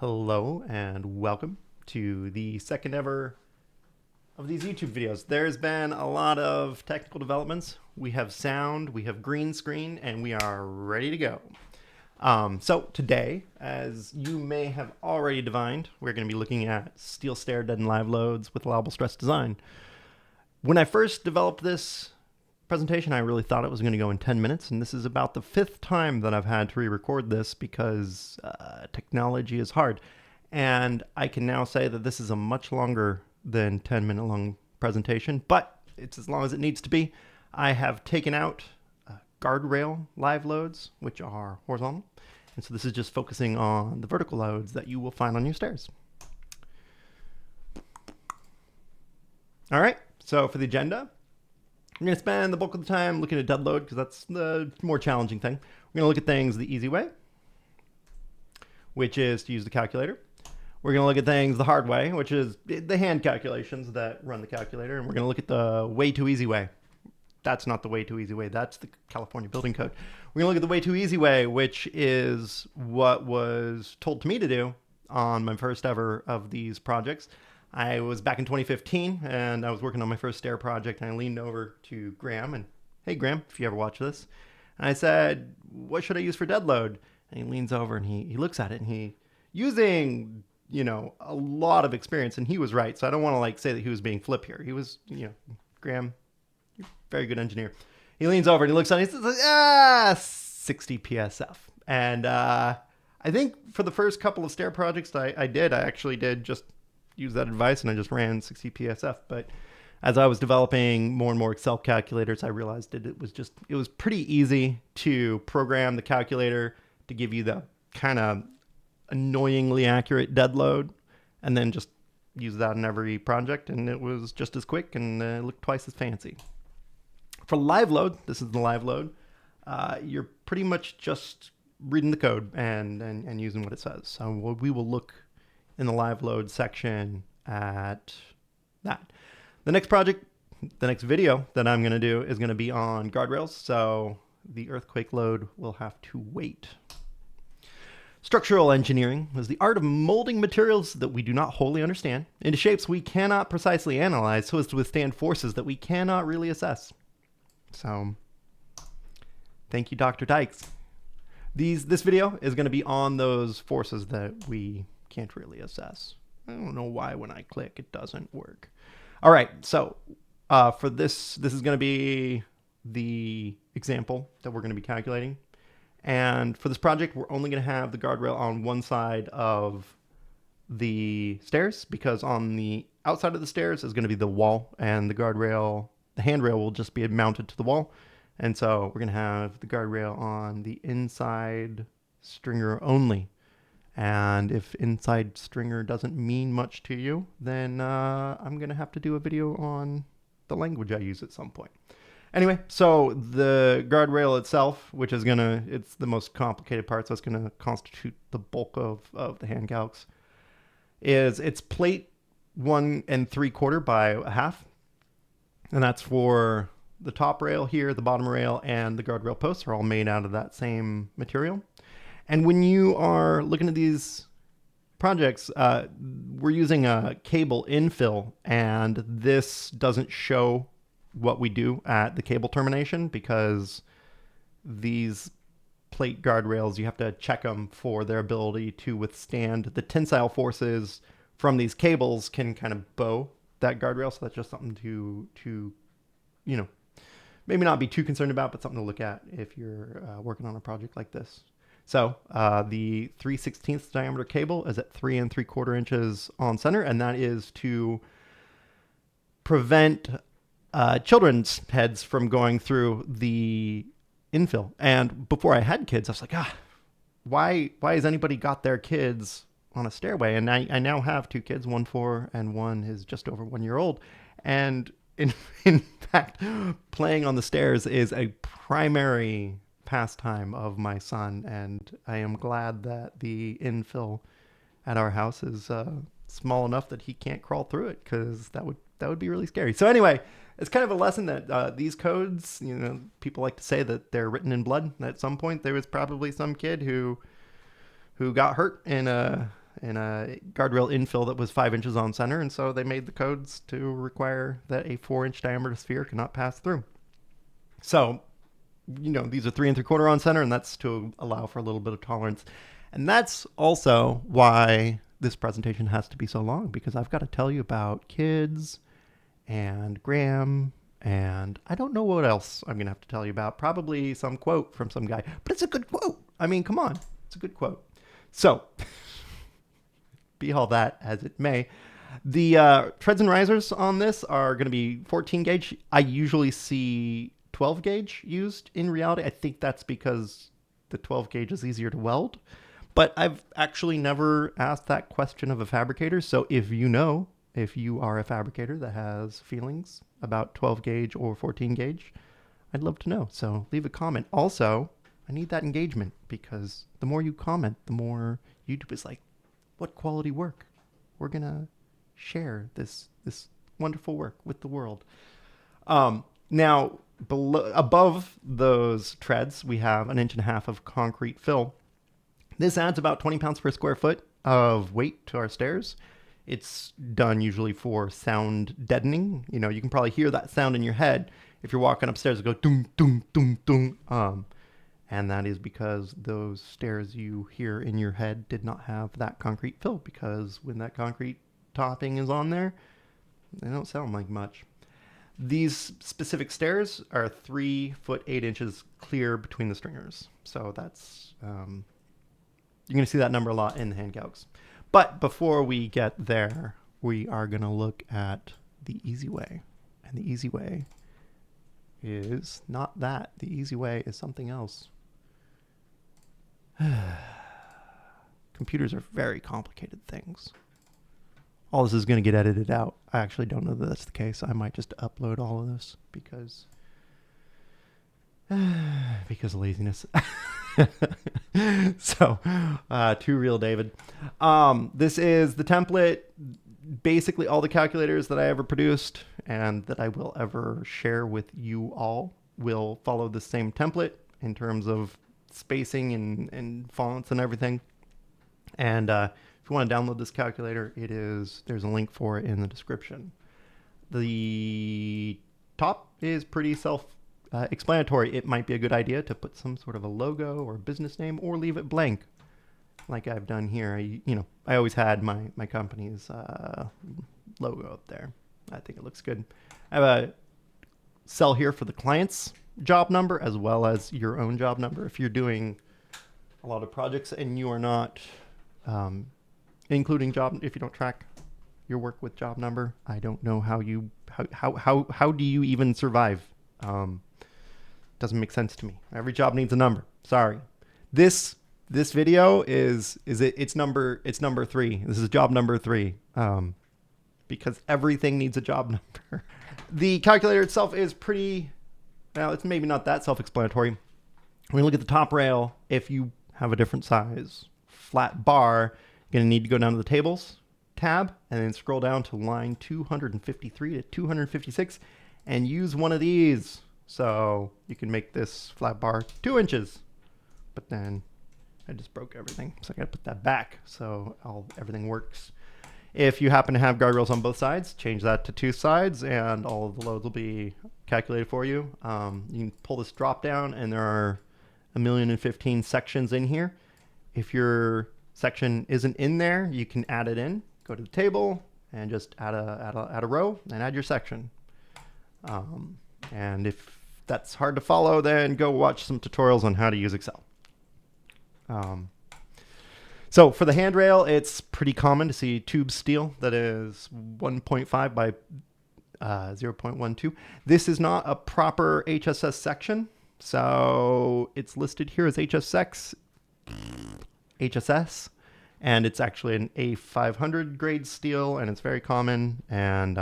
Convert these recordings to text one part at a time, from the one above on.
Hello and welcome to the second ever of these YouTube videos. There's been a lot of technical developments. We have sound, we have green screen, and we are ready to go. So today, as you may have already divined, we're going to be looking at steel stair dead and live loads with allowable stress design. When I first developed this presentation, I really thought it was going to go in 10 minutes, and this is about the fifth time that I've had to re-record this because technology is hard. And I can now say that this is a much longer than 10-minute long presentation, but it's as long as it needs to be. I have taken out guardrail live loads, which are horizontal, and so this is just focusing on the vertical loads that you will find on your stairs. All right, so for the agenda, I'm going to spend the bulk of the time looking at dead load because that's the more challenging thing. We're going to look at things the easy way, which is to use the calculator. We're going to look at things the hard way, which is the hand calculations that run the calculator. And we're going to look at the way too easy way. That's not the way too easy way. That's the California Building Code. We're going to look at the way too easy way, which is what was told to me to do on my first ever of these projects. I was back in 2015 and I was working on my first stair project, and I leaned over to Graham and, hey Graham, if you ever watch this, and I said, what should I use for dead load? And he leans over and he looks at it, and he, using, a lot of experience, and he was right. So I don't want to say that he was being flip here. He was, Graham, you're a very good engineer. He leans over and he looks at it and he says, 60 PSF. And I think for the first couple of stair projects I actually did just use that advice, and I just ran 60 PSF. But as I was developing more and more Excel calculators, I realized it was pretty easy to program the calculator to give you the kind of annoyingly accurate dead load, and then just use that in every project, and it was just as quick and looked twice as fancy. For live load, this is the live load. You're pretty much just reading the code and using what it says. So we will look in the live load section at that. The next video that I'm going to do is going to be on guardrails, so the earthquake load will have to wait. Structural engineering is the art of molding materials that we do not wholly understand into shapes we cannot precisely analyze so as to withstand forces that we cannot really assess. So, thank you, Dr. Dykes. This video is going to be on those forces that we can't really assess. I don't know why when I click it doesn't work. All right, so for this is going to be the example that we're going to be calculating. And for this project, we're only going to have the guardrail on one side of the stairs, because on the outside of the stairs is going to be the wall, and the handrail will just be mounted to the wall. And so we're going to have the guardrail on the inside stringer only. And if inside stringer doesn't mean much to you, then I'm going to have to do a video on the language I use at some point. Anyway, so the guardrail itself, which is it's the most complicated part, so it's going to constitute the bulk of the hand calcs, it's plate 1 3/4 by 1/2. And that's for the top rail here, the bottom rail, and the guardrail posts are all made out of that same material. And when you are looking at these projects, we're using a cable infill, and this doesn't show what we do at the cable termination, because these plate guardrails, you have to check them for their ability to withstand the tensile forces from these cables can kind of bow that guardrail. So that's just something to maybe not be too concerned about, but something to look at if you're working on a project like this. So the 3/16 diameter cable is at 3 3/4 inches on center, and that is to prevent children's heads from going through the infill. And before I had kids, I was like, why has anybody got their kids on a stairway? And I now have 2 kids, 1 4 and 1 is just over 1 year old. And in fact, playing on the stairs is a primary pastime of my son, and I am glad that the infill at our house is small enough that he can't crawl through it, because that would be really scary. So anyway, it's kind of a lesson that these codes, people like to say that they're written in blood. At some point, there was probably some kid who got hurt in a in a guardrail infill that was 5 inches on center, and so they made the codes to require that a 4-inch diameter sphere cannot pass through. So, these are 3 3/4 on center, and that's to allow for a little bit of tolerance. And that's also why this presentation has to be so long, because I've got to tell you about kids and Graham, and I don't know what else I'm going to have to tell you about. Probably some quote from some guy, but it's a good quote. I mean, come on. It's a good quote. So, be all that as it may, the treads and risers on this are going to be 14 gauge. I usually see 12 gauge used in reality. I think that's because the 12 gauge is easier to weld. But I've actually never asked that question of a fabricator. So if you are a fabricator that has feelings about 12 gauge or 14 gauge, I'd love to know. So leave a comment. Also, I need that engagement, because the more you comment, the more YouTube is like, what quality work? We're going to share this wonderful work with the world. Now, above those treads, we have 1.5 inches of concrete fill. This adds about 20 pounds per square foot of weight to our stairs. It's done usually for sound deadening. You can probably hear that sound in your head if you're walking upstairs. It goes doom, doom, doom, doom. And that is because those stairs you hear in your head did not have that concrete fill, because when that concrete topping is on there, they don't sound like much. These specific stairs are 3 foot 8 inches clear between the stringers. So that's... you're going to see that number a lot in the hand calcs. But before we get there, we are going to look at the easy way. And the easy way is not that. The easy way is something else. Computers are very complicated things. All this is going to get edited out. I actually don't know that that's the case. I might just upload all of this because laziness. So, too real, David. This is the template. Basically, all the calculators that I ever produced and that I will ever share with you all will follow the same template in terms of spacing and fonts and everything. And if you want to download this calculator, there's a link for it in the description. The top is pretty self-explanatory. It might be a good idea to put some sort of a logo or business name, or leave it blank, like I've done here. I always had my company's logo up there. I think it looks good. I have a cell here for the client's job number as well as your own job number. If you're doing a lot of projects and you are not including if you don't track your work with job number, I don't know how do you even survive? Doesn't make sense to me. Every job needs a number. Sorry. This video it's number 3. This is job number 3. Because everything needs a job number. The calculator itself is it's maybe not that self-explanatory. When you look at the top rail, if you have a different size flat bar, you're going to need to go down to the tables tab and then scroll down to line 253 to 256 and use one of these. So you can make this flat bar 2 inches. But then I just broke everything, so I got to put that back so everything works. If you happen to have guardrails on both sides, change that to 2 sides and all of the loads will be calculated for you. You can pull this drop down and there are 1,015,000 sections in here. If your section isn't in there, you can add it in. Go to the table and just add a row and add your section. And if that's hard to follow, then go watch some tutorials on how to use Excel. So for the handrail, it's pretty common to see tube steel that is 1.5 by 0.12. This is not a proper HSS section, so it's listed here as HSS, and it's actually an A500 grade steel, and it's very common, and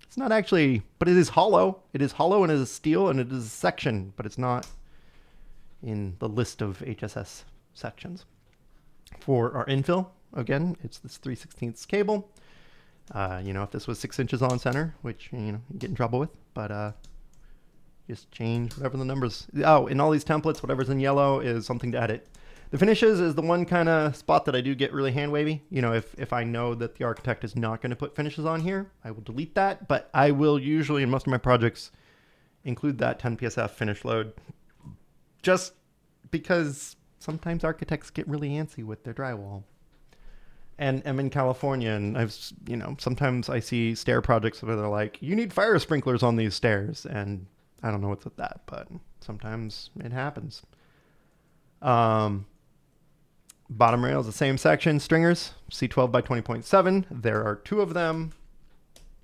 it's not actually, but it is hollow. It is hollow and it is steel and it is a section, but it's not in the list of HSS sections. For our infill, again, it's this 3/16 cable. If this was 6 inches on center, which, you get in trouble with, but just change whatever the numbers. Oh, in all these templates, whatever's in yellow is something to edit. The finishes is the one kind of spot that I do get really hand wavy. You know, if I know that the architect is not going to put finishes on here, I will delete that. But I will usually, in most of my projects, include that 10 PSF finish load, just because sometimes architects get really antsy with their drywall. And I'm in California, and sometimes I see stair projects where they're like, you need fire sprinklers on these stairs, and I don't know what's with that, but sometimes it happens. Bottom rails, the same section, stringers, C12 by 20.7. There are 2 of them.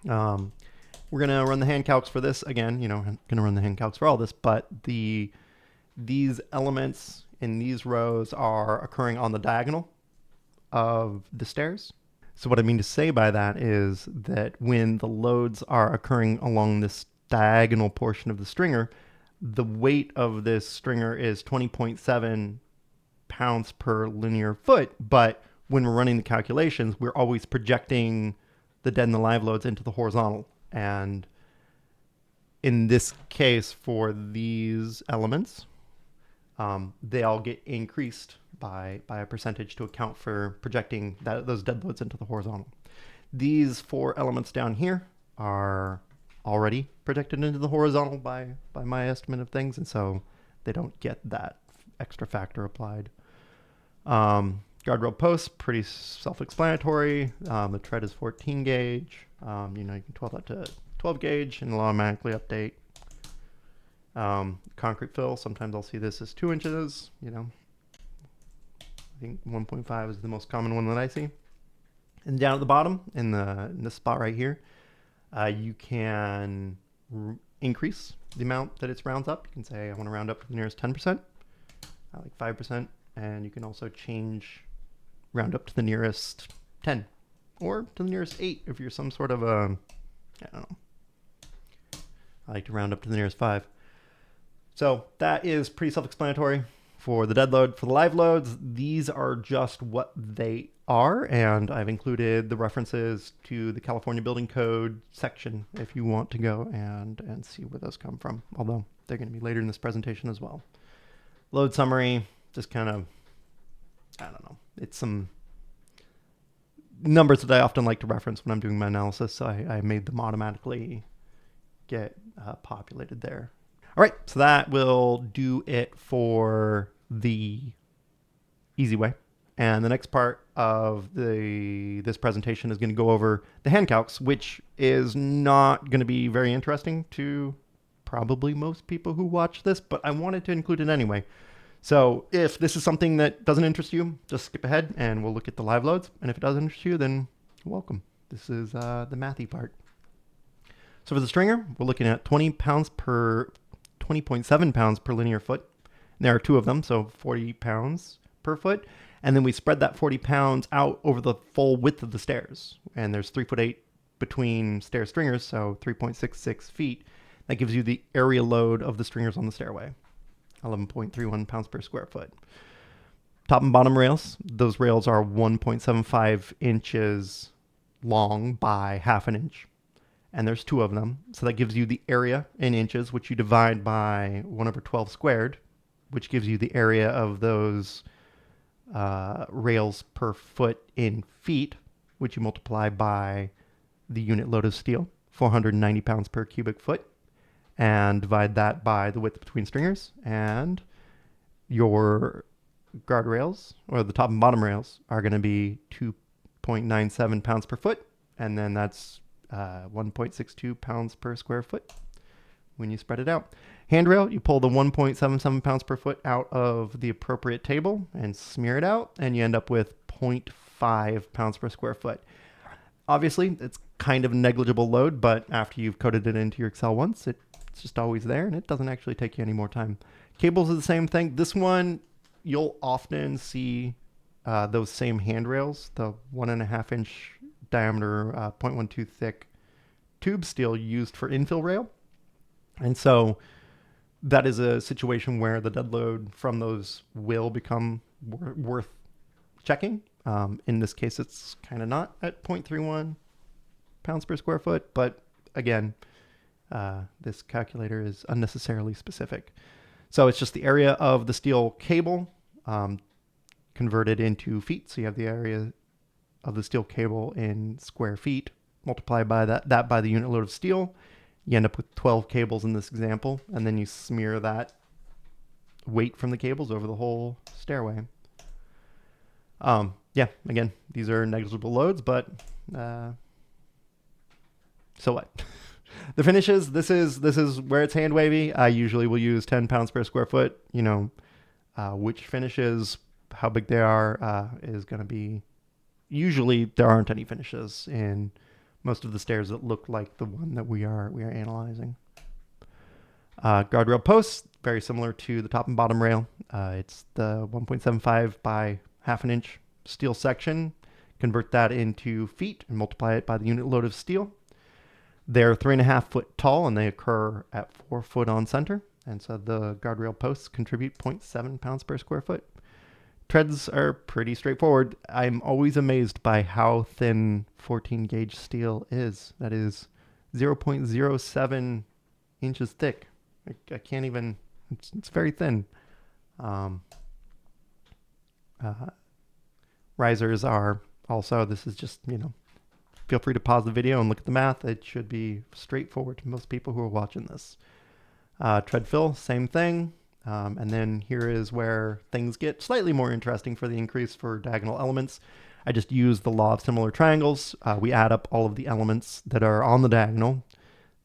We're going to run the hand calcs for this. Again, I'm going to run the hand calcs for all this, but these elements in these rows are occurring on the diagonal of the stairs. So what I mean to say by that is that when the loads are occurring along this diagonal portion of the stringer, the weight of this stringer is 20.7 pounds per linear foot, but when we're running the calculations, we're always projecting the dead and the live loads into the horizontal. And in this case, for these elements, they all get increased by a percentage to account for projecting those dead loads into the horizontal. These 4 elements down here are already projected into the horizontal by my estimate of things, and so they don't get that extra factor applied. Guardrail posts, pretty self-explanatory. The tread is 14 gauge. You can 12 that to 12 gauge and it'll automatically update. Concrete fill, sometimes I'll see this as 2 inches. I think 1.5 is the most common one that I see. And down at the bottom, in this spot right here, you can increase the amount that it rounds up. You can say, I want to round up to the nearest 10%. I like 5%. And you can also round up to the nearest 10 or to the nearest 8 if you're some sort of I don't know. I like to round up to the nearest 5. So that is pretty self-explanatory for the dead load. For the live loads, these are just what they are, and I've included the references to the California Building Code section if you want to go and see where those come from, although they're going to be later in this presentation as well. Load summary, just kind of, I don't know, it's some numbers that I often like to reference when I'm doing my analysis, so I made them automatically get populated there. All right, so that will do it for the easy way. And the next part of this presentation is going to go over the hand calcs, which is not going to be very interesting to probably most people who watch this, but I wanted to include it anyway. So if this is something that doesn't interest you, just skip ahead and we'll look at the live loads. And if it does interest you, then welcome. This is the mathy part. So for the stringer, we're looking at 20.7 pounds per linear foot. And there are 2 of them, so 40 pounds per foot. And then we spread that 40 pounds out over the full width of the stairs. And there's 3'8" between stair stringers, so 3.66 feet. That gives you the area load of the stringers on the stairway. 11.31 pounds per square foot. Top and bottom rails, those rails are 1.75 inches long by 1/2 inch. And there's 2 of them. So that gives you the area in inches, which you divide by 1/12 squared, which gives you the area of those rails per foot in feet, which you multiply by the unit load of steel, 490 pounds per cubic foot. And divide that by the width between stringers, and your guardrails, or the top and bottom rails, are going to be 2.97 pounds per foot, and then that's 1.62 pounds per square foot when you spread it out. Handrail, you pull the 1.77 pounds per foot out of the appropriate table and smear it out, and you end up with 0.5 pounds per square foot. Obviously, it's kind of a negligible load, but after you've coded it into your Excel once, it's just always there, and it doesn't actually take you any more time. Cables are the same thing. This one, you'll often see those same handrails, the 1.5 inch diameter, 0.12 thick tube steel used for infill rail. And so that is a situation where the dead load from those will become worth checking. In this case, it's kind of not at 0.31 pounds per square foot, but again, this calculator is unnecessarily specific. So it's just the area of the steel cable converted into feet. So you have the area of the steel cable in square feet. Multiply by that by the unit load of steel. You end up with 12 cables in this example, and then you smear that weight from the cables over the whole stairway. Yeah, again, these are negligible loads, but so what? The finishes, this is where it's hand wavy. I usually will use 10 pounds per square foot. You know, which finishes, how big they are, is going to be, usually there aren't any finishes in most of the stairs that look like the one that we are analyzing. Guardrail posts, very similar to the top and bottom rail. It's the 1.75 by half an inch steel section. Convert that into feet and multiply it by the unit load of steel. They're 3.5 foot tall, and they occur at 4 foot on center. And so the guardrail posts contribute 0.7 pounds per square foot. Treads are pretty straightforward. I'm always amazed by how thin 14 gauge steel is. That is 0.07 inches thick. I can't even, it's very thin. Risers are also, this is just, you know, feel free to pause the video and look at the math. It should be straightforward to most people who are watching this. Tread fill, same thing. And then here is where things get slightly more interesting for the increase for diagonal elements. I just use the law of similar triangles. We add up all of the elements that are on the diagonal.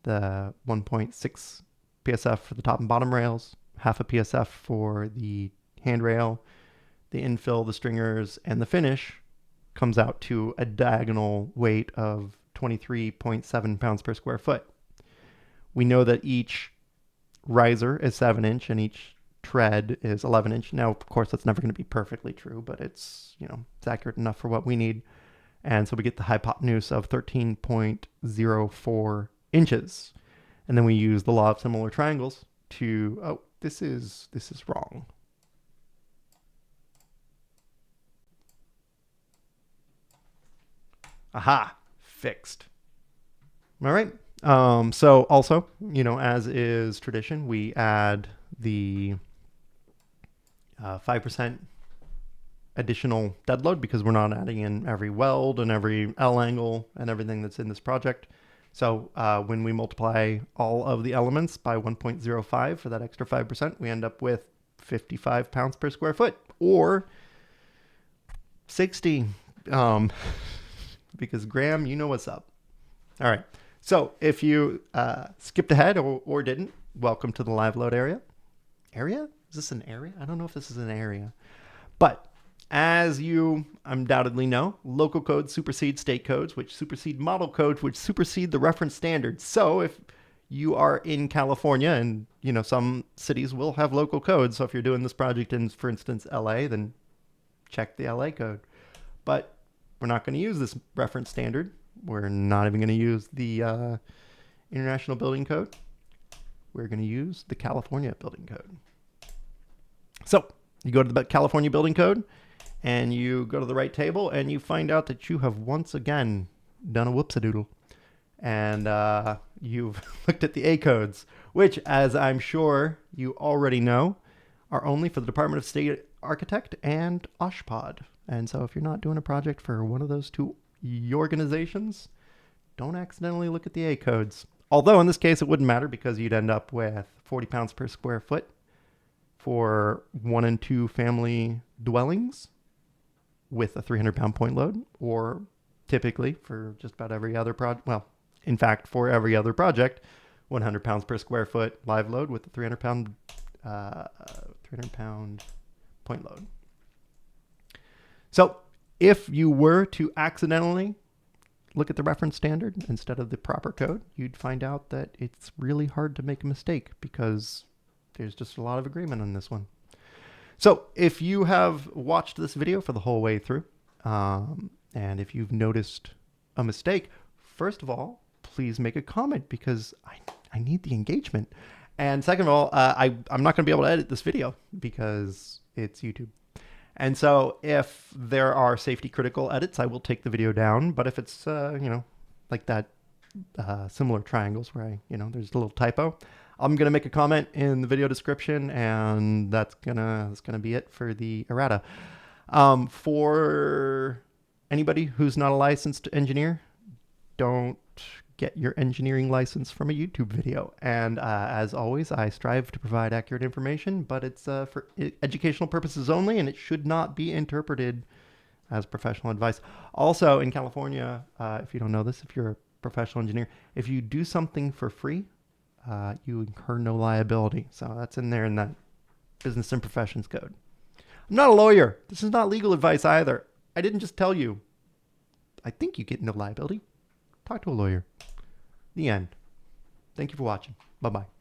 The 1.6 PSF for the top and bottom rails, half a PSF for the handrail, the infill, the stringers, and the finish comes out to a diagonal weight of 23.7 pounds per square foot. We know that each riser is 7 inch and each tread is 11 inch. Now, of course, that's never going to be perfectly true, but it's, you know, it's accurate enough for what we need. And so we get the hypotenuse of 13.04 inches. And then we use the law of similar triangles to, oh, this is wrong. Aha, fixed. All right. So also, you know, as is tradition, we add the 5% additional dead load because we're not adding in every weld and every L angle and everything that's in this project. So when we multiply all of the elements by 1.05 for that extra 5%, we end up with 55 pounds per square foot, or 60, because Graham, you know what's up. All right. So if you skipped ahead or didn't, welcome to the live load area. Area? Is this an area? I don't know if this is an area. But as you undoubtedly know, local codes supersede state codes, which supersede model codes, which supersede the reference standards. So if you are in California, and you know some cities will have local codes, so if you're doing this project in, for instance, LA, then check the LA code. But we're not going to use this reference standard. We're not even going to use the International Building Code. We're going to use the California Building Code. So you go to the California Building Code and you go to the right table and you find out that you have once again done a whoops-a-doodle. And you've looked at the A codes, which, as I'm sure you already know, are only for the Department of State Architect and OSHPD. And so if you're not doing a project for one of those two organizations, don't accidentally look at the A codes. Although in this case it wouldn't matter because you'd end up with 40 pounds per square foot for 1 and 2 family dwellings with a 300-pound point load, or typically for just about every other project, well, in fact, for every other project, 100 pounds per square foot live load with a 300-pound point load. So if you were to accidentally look at the reference standard instead of the proper code, you'd find out that it's really hard to make a mistake because there's just a lot of agreement on this one. So if you have watched this video for the whole way through, and if you've noticed a mistake, first of all, please make a comment because I need the engagement. And second of all, I'm not going to be able to edit this video because it's YouTube. And so if there are safety critical edits, I will take the video down. But if it's, you know, like that similar triangles where there's a little typo, I'm going to make a comment in the video description, and that's gonna be it for the errata. For anybody who's not a licensed engineer, don't get your engineering license from a YouTube video. And as always, I strive to provide accurate information, but it's for educational purposes only, and it should not be interpreted as professional advice. Also, in California, if you don't know this, if you're a professional engineer, if you do something for free, you incur no liability. So that's in there in that Business and Professions Code. I'm not a lawyer. This is not legal advice either. I didn't just tell you. I think you get no liability. Talk to a lawyer. The end. Thank you for watching. Bye-bye.